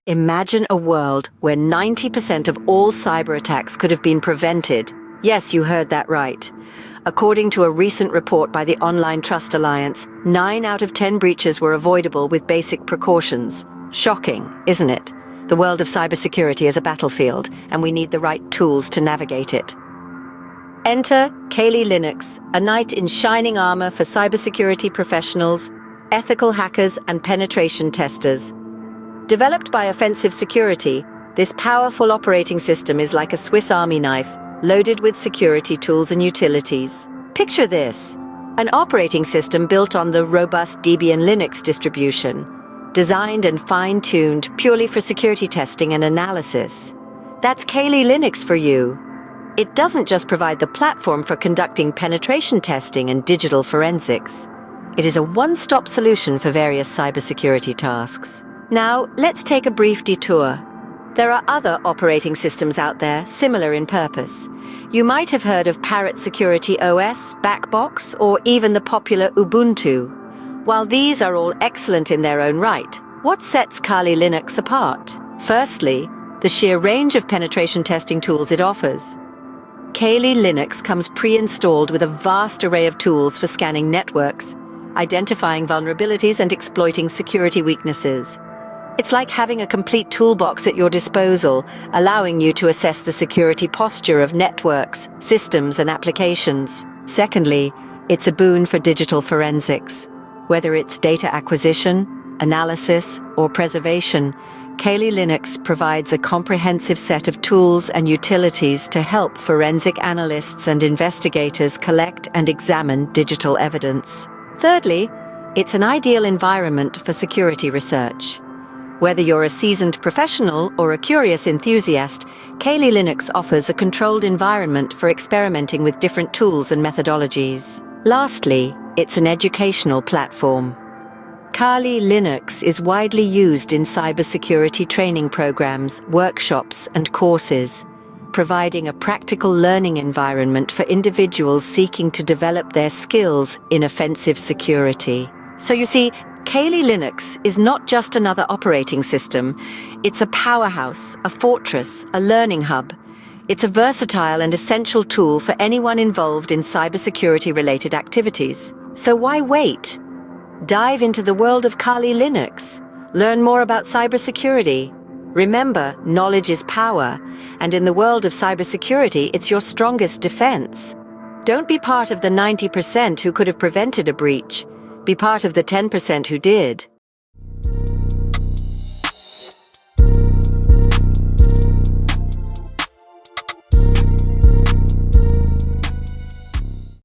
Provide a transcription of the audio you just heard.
Imagine a world where 90% of all cyber attacks could have been prevented. Yes, you heard that right. According to a recent report by the Online Trust Alliance, 9 out of 10 breaches were avoidable with basic precautions. Shocking, isn't it? The world of cybersecurity is a battlefield, and we need the right tools to navigate it. Enter Linux, a knight in shining armor for cybersecurity professionals, ethical hackers, and penetration testers. Developed by Offensive Security, this powerful operating system is like a Swiss Army knife, loaded with security tools and utilities. Picture this: an operating system built on the robust Debian Linux distribution, designed and fine-tuned purely for security testing and analysis. That's Linux for you. It doesn't just provide the platform for conducting penetration testing and digital forensics. It is a one-stop solution for various cybersecurity tasks. Now, let's take a brief detour. There are other operating systems out there, similar in purpose. You might have heard of Parrot Security OS, Backbox, or even the popular Ubuntu. While these are all excellent in their own right, what sets Kali Linux apart? Firstly, the sheer range of penetration testing tools it offers. Kali Linux comes pre-installed with a vast array of tools for scanning networks, identifying vulnerabilities and exploiting security weaknesses. It's like having a complete toolbox at your disposal, allowing you to assess the security posture of networks, systems, and applications. Secondly, it's a boon for digital forensics. Whether it's data acquisition, analysis, or preservation, Kali Linux provides a comprehensive set of tools and utilities to help forensic analysts and investigators collect and examine digital evidence. Thirdly, it's an ideal environment for security research. Whether you're a seasoned professional or a curious enthusiast, Kali Linux offers a controlled environment for experimenting with different tools and methodologies. Lastly, it's an educational platform. Kali Linux is widely used in cybersecurity training programs, workshops, and courses, providing a practical learning environment for individuals seeking to develop their skills in offensive security. So you see, Kali Linux is not just another operating system. It's a powerhouse, a fortress, a learning hub. It's a versatile and essential tool for anyone involved in cybersecurity-related activities. So why wait? Dive into the world of Kali Linux. Learn more about cybersecurity. Remember, knowledge is power, and in the world of cybersecurity, it's your strongest defense. Don't be part of the 90% who could have prevented a breach. Be part of the 10% who did.